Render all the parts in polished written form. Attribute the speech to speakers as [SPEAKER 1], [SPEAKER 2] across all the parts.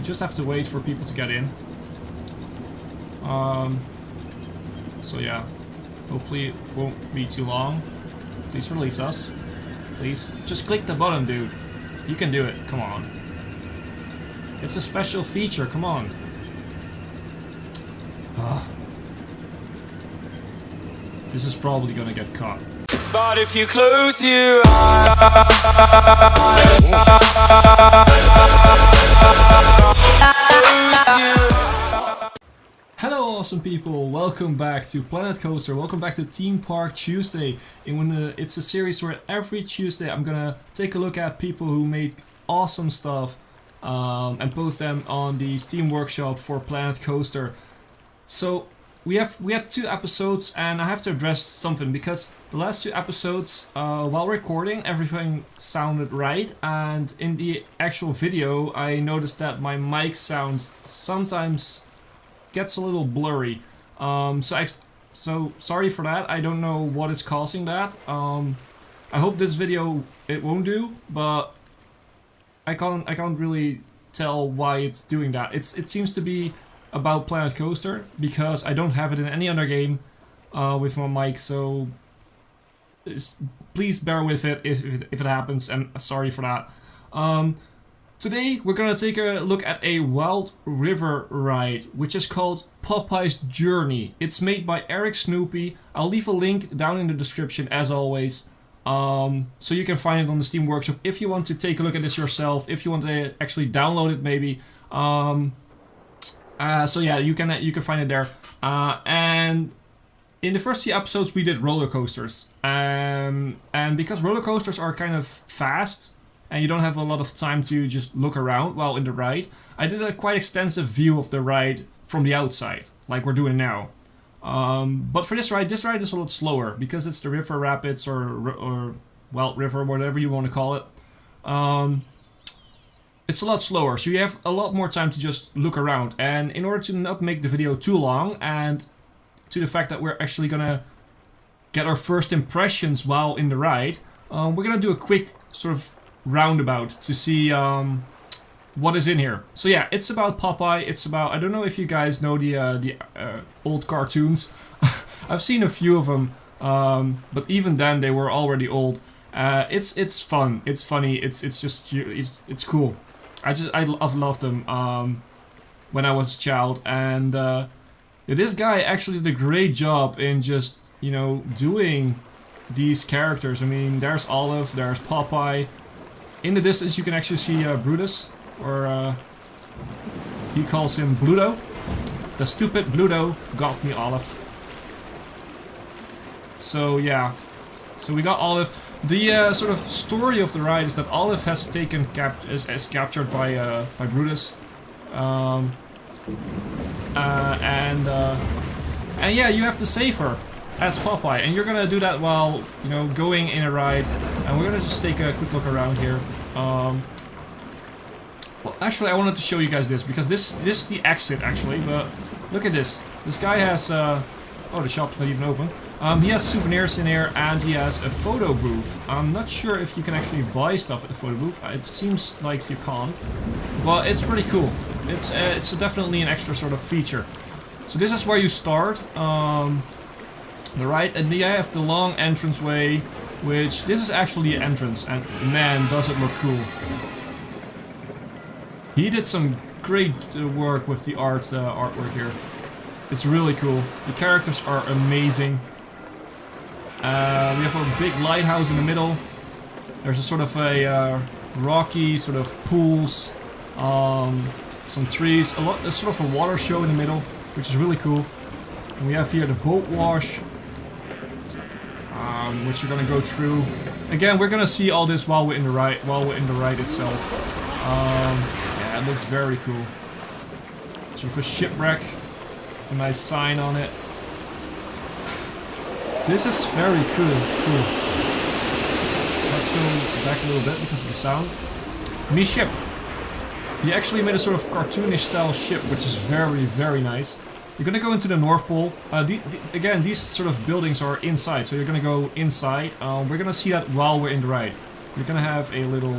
[SPEAKER 1] We just have to wait for people to get in. So yeah, hopefully it won't be too long. Please release us. Please. Just click the button, dude. You can do it. Come on. It's a special feature. Come on. Ugh. This is probably gonna get caught.
[SPEAKER 2] But if you close your eyes,
[SPEAKER 1] hello awesome people, welcome back to Planet Coaster, welcome back to Theme Park Tuesday. It's a series where every Tuesday I'm gonna take a look at people who made awesome stuff and post them on the Steam Workshop for Planet Coaster. So we had 2 episodes and I have to address something because the last 2 episodes while recording everything sounded right, and in the actual video I noticed that my mic sound sometimes gets a little blurry. So sorry for that. I don't know what is causing that. I hope this video it won't do, but I can't really tell why it's doing that. It seems to be about Planet Coaster because I don't have it in any other game with my mic, so please bear with it if it happens, and sorry for that. Today we're gonna take a look at a wild river ride which is called Popeye's Journey. It's made by ericsnoopy. I'll leave a link down in the description as always, so you can find it on the Steam Workshop if you want to take a look at this yourself, if you want to actually download it maybe. So yeah, you can find it there. And in the first few episodes we did roller coasters, and because roller coasters are kind of fast and you don't have a lot of time to just look around while in the ride, I did a quite extensive view of the ride from the outside, like we're doing now. But for this ride is a lot slower because it's the river rapids or well, river, whatever you want to call it. It's a lot slower, so you have a lot more time to just look around. And in order to not make the video too long, and to the fact that we're actually gonna get our first impressions while in the ride, we're gonna do a quick sort of roundabout to see what is in here. So yeah, it's about Popeye. It's about, I don't know if you guys know the old cartoons. I've seen a few of them, but even then they were already old. It's fun. It's funny. It's cool. I've loved them when I was a child, and this guy actually did a great job in just, you know, doing these characters. I mean, there's Olive, there's Popeye. In the distance you can actually see Brutus, or he calls him Bluto. The stupid Bluto got me, Olive. So yeah, so we got Olive. The sort of story of the ride is that Olive has taken is captured by Brutus, and yeah, you have to save her as Popeye, and you're gonna do that while, you know, going in a ride. And we're gonna just take a quick look around here. Well, actually, I wanted to show you guys this because this is the exit actually. But look at this. This guy has oh, the shop's not even open. He has souvenirs in here, and he has a photo booth. I'm not sure if you can actually buy stuff at the photo booth. It seems like you can't, but it's pretty cool. It's definitely an extra sort of feature. So this is where you start, the ride, and then I have the long entranceway, which this is actually an entrance, and man, does it look cool. He did some great work with the artwork here. It's really cool. The characters are amazing. We have a big lighthouse in the middle. There's a sort of a rocky sort of pools, some trees, a sort of a water show in the middle, which is really cool. And we have here the boat wash, which you're gonna go through. Again, we're gonna see all this while we're in the ride itself. Yeah, it looks very cool. Sort of a shipwreck, with a nice sign on it. This is very cool. Let's go back a little bit because of the sound. Me ship. He actually made a sort of cartoonish style ship, which is very, very nice. You're gonna go into the North Pole. Again, these sort of buildings are inside, so you're gonna go inside. We're gonna see that while we're in the ride. You're gonna have a little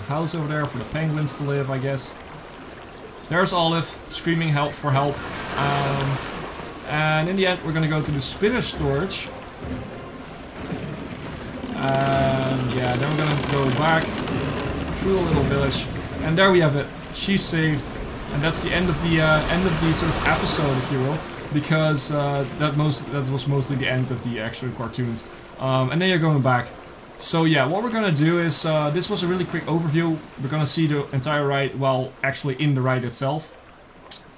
[SPEAKER 1] house over there for the penguins to live, I guess. There's Olive screaming help for help. And in the end, we're gonna go to the spinach storage. And yeah, then we're gonna go back through a little village. And there we have it. She's saved. And that's the end of the sort of episode, if you will. Because that was mostly the end of the actual cartoons. And then you're going back. So yeah, what we're gonna do is, this was a really quick overview. We're gonna see the entire ride while actually in the ride itself.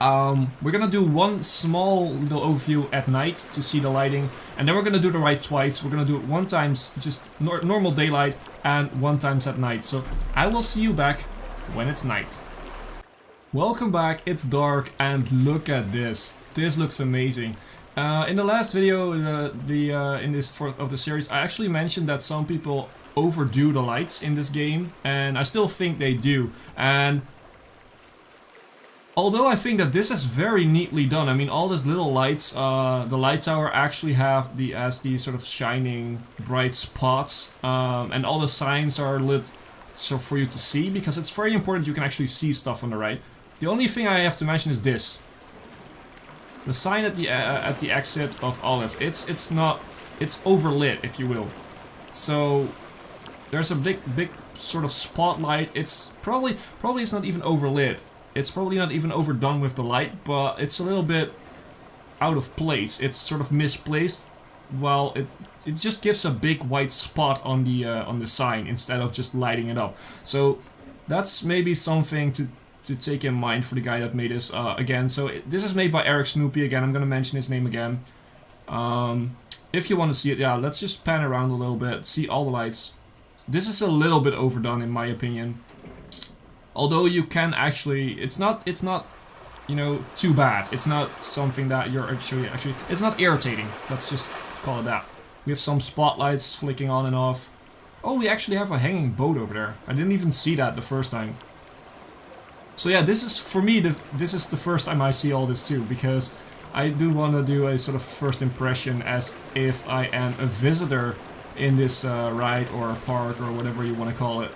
[SPEAKER 1] We're gonna do one small little overview at night to see the lighting, and then we're gonna do the ride twice. We're gonna do it one times just normal daylight and one times at night. So I will see you back when it's night. Welcome back, it's dark, and look at this. This looks amazing. In the last video in this of the series, I actually mentioned that some people overdo the lights in this game, and I still think they do. And although I think that this is very neatly done, I mean, all these little lights, the light tower actually have these sort of shining bright spots, and all the signs are lit so for you to see, because it's very important you can actually see stuff on the ride. The only thing I have to mention is this. The sign at the exit of Olive, it's overlit, if you will. So there's a big sort of spotlight. It's probably it's not even overlit. It's probably not even overdone with the light, but it's a little bit out of place. It's sort of misplaced. Well, it just gives a big white spot on the sign instead of just lighting it up. So that's maybe something to take in mind for the guy that made this again. So this is made by ericsnoopy again. I'm gonna mention his name again. If you want to see it, yeah, let's just pan around a little bit, see all the lights. This is a little bit overdone in my opinion. Although you can actually, it's not you know, too bad. It's not something that you're actually it's not irritating. Let's just call it that. We have some spotlights flicking on and off. Oh, we actually have a hanging boat over there. I didn't even see that the first time. So yeah, this is, for me, this is the first time I see all this too, because I do want to do a sort of first impression as if I am a visitor in this ride or park or whatever you want to call it.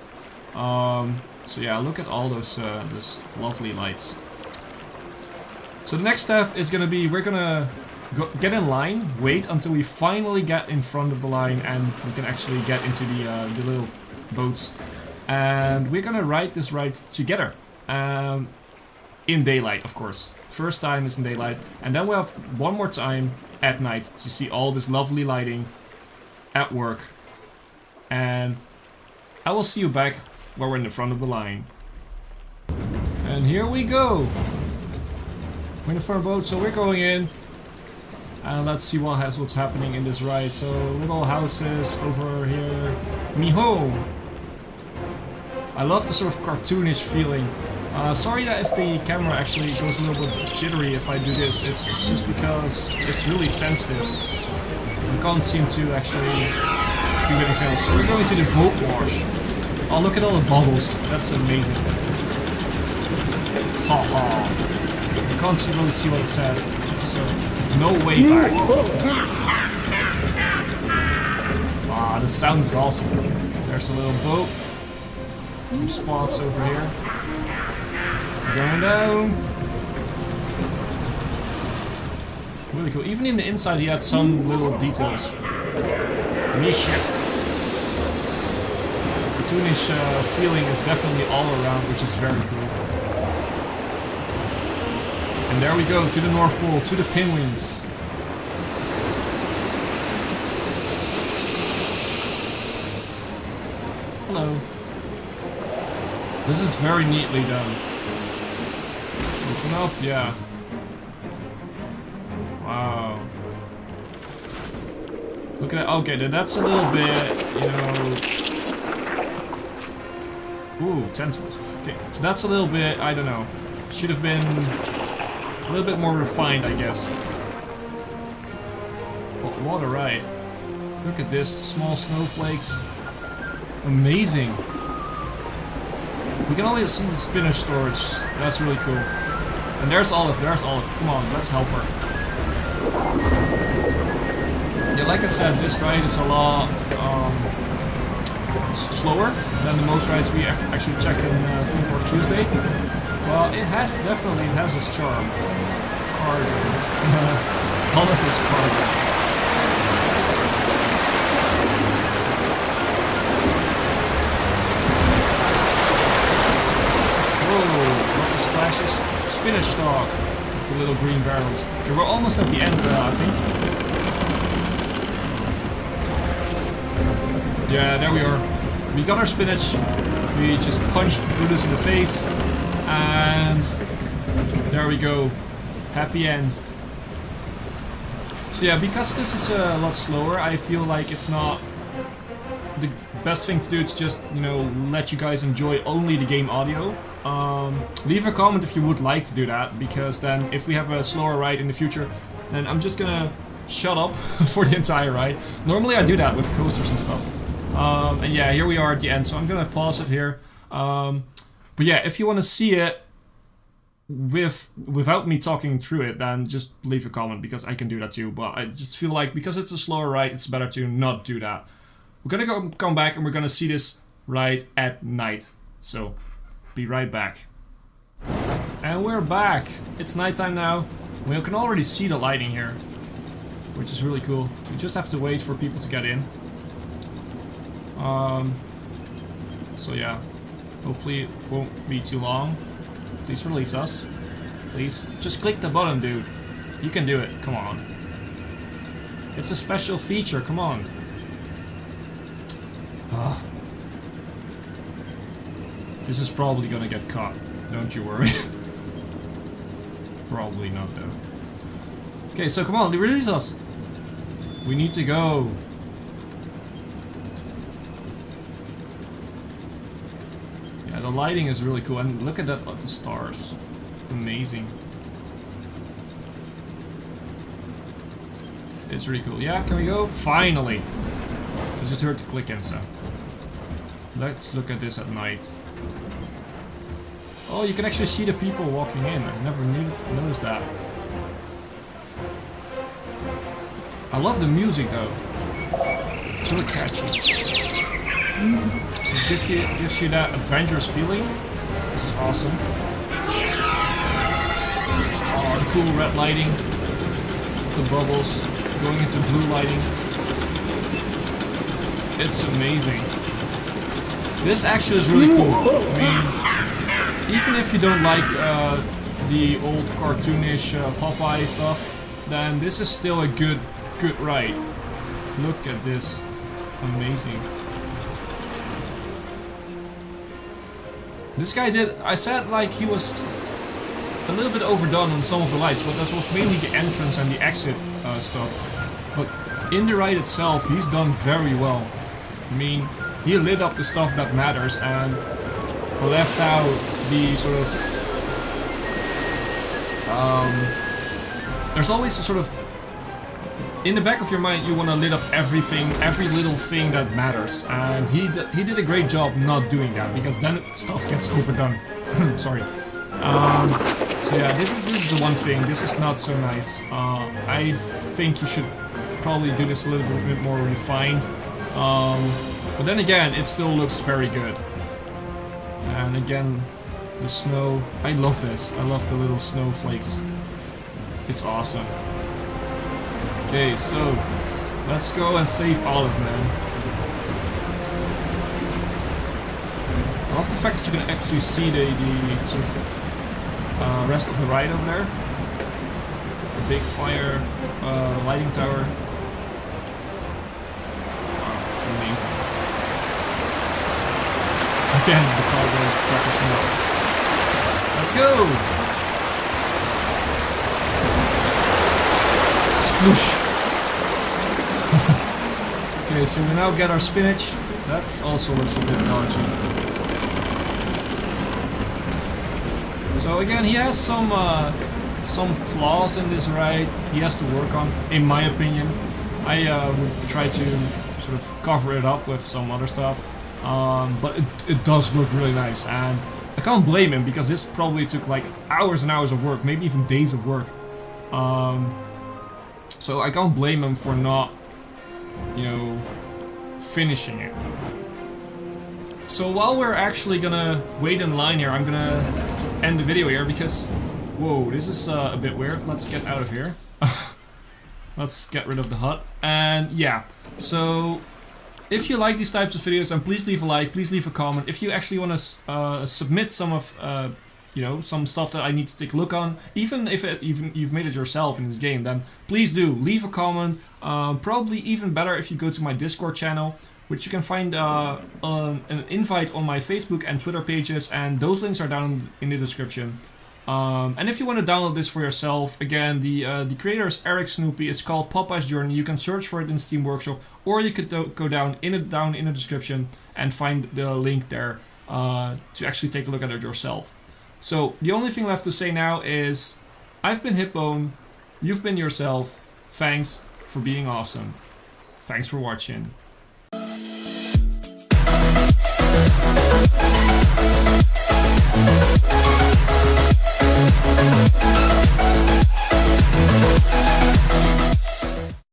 [SPEAKER 1] So yeah, look at all those lovely lights. So the next step is gonna be, we're gonna get in line, wait until we finally get in front of the line and we can actually get into the little boats. And we're gonna ride this ride together. In daylight, of course. First time is in daylight, and then we'll have one more time at night to see all this lovely lighting at work. And I will see you back where we're in the front of the line. And here we go. We're in the front boat, so we're going in. And let's see what's happening in this ride. So little houses over here. Me home. I love the sort of cartoonish feeling. Sorry that if the camera actually goes a little bit jittery if I do this. It's just because it's really sensitive. I can't seem to actually do anything else. So we're going to the boat wash. Oh, look at all the bubbles. That's amazing. Haha. I can't really see what it says. So, no way back. Ah, the sound is awesome. There's a little boat. Some spots over here. Going down. Really cool. Even in the inside, he had some little details. Me ship. Cartoonish feeling is definitely all around, which is very cool. And there we go, to the North Pole, to the penguins. Hello. This is very neatly done. Open up, yeah. Wow. Look at that. Okay, that's a little bit, you know. Ooh, tentacles. Okay, so that's a little bit, I don't know. Should have been a little bit more refined, I guess. But what a ride. Look at this, small snowflakes. Amazing. We can always see the spinach storage. That's really cool. And there's Olive, Come on, let's help her. Yeah, like I said, this ride is a lot slower than the most rides we actually checked in Theme Park Tuesday. Well, it has its charm. Cargo. All of his cargo. Whoa, lots of splashes. Spinach stalk with the little green barrels. Okay, we're almost at the end, I think. Yeah, there we are. We got our spinach. We just punched Brutus in the face. And there we go. Happy end. So yeah, because this is a lot slower, I feel like it's not the best thing to do. It's just, you know, let you guys enjoy only the game audio. Leave a comment if you would like to do that, because then if we have a slower ride in the future, then I'm just gonna shut up for the entire ride. Normally I do that with coasters and stuff. And yeah, here we are at the end, so I'm gonna pause it here. But yeah, if you want to see it without me talking through it, then just leave a comment, because I can do that too. But I just feel like because it's a slower ride, it's better to not do that. We're gonna come back and we're gonna see this ride at night. So be right back. And we're back. It's nighttime now. We can already see the lighting here, which is really cool. We just have to wait for people to get in. So yeah, hopefully it won't be too long. Please release us. Please. Just click the button, dude. You can do it. Come on. It's a special feature. Come on. Ugh. This is probably gonna get caught. Don't you worry. Probably not, though. Okay, so come on. Release us. We need to go. Yeah, the lighting is really cool, and look at that, the stars. Amazing. It's really cool. Yeah, can we go? Finally! I just heard the click in, so. Let's look at this at night. Oh, you can actually see the people walking in. I never noticed that. I love the music though. It's really catchy. So it gives you that adventurous feeling. This is awesome. Oh, the cool red lighting. With the bubbles going into blue lighting. It's amazing. This actually is really cool. I mean, even if you don't like the old cartoonish Popeye stuff, then this is still a good ride. Look at this. Amazing. This guy did, I said like he was a little bit overdone on some of the lights, but that was mainly the entrance and the exit stuff. But in the ride itself, he's done very well. I mean, he lit up the stuff that matters and left out the sort of... there's always a sort of... In the back of your mind, you want to lit up everything, every little thing that matters, and he did a great job not doing that, because then stuff gets overdone. Sorry. So yeah, this is the one thing. This is not so nice. I think you should probably do this a little bit more refined. But then again, it still looks very good. And again, the snow. I love this. I love the little snowflakes. It's awesome. Okay, so let's go and save Olive, man. I love the fact that you can actually see the sort of rest of the ride over there. A big fire lighting tower. Wow, amazing. Again, the cargo truck is more. Let's go! Sploosh! Okay, so we now get our spinach. That's also looks a bit dodgy. So again, he has some flaws in this ride. He has to work on, in my opinion. I would try to sort of cover it up with some other stuff. But it does look really nice, and I can't blame him, because this probably took like hours and hours of work, maybe even days of work. So I can't blame him for not, you know, finishing it. So while we're actually gonna wait in line here, I'm gonna end the video here because, whoa, this is a bit weird. Let's get out of here. Let's get rid of the HUD. And yeah, so if you like these types of videos, then please leave a like, please leave a comment. If you actually want to submit some of, you know, some stuff that I need to take a look on, even if you've made it yourself in this game, then please do leave a comment. Probably even better if you go to my Discord channel, which you can find an invite on my Facebook and Twitter pages, and those links are down in the description. And if you want to download this for yourself, again, the creator is ericsnoopy. It's called Popeye's Journey. You can search for it in Steam Workshop, or you could go down in the description and find the link there to actually take a look at it yourself. So the only thing left to say now is, I've been Hipbone, you've been yourself. Thanks for being awesome. Thanks for watching.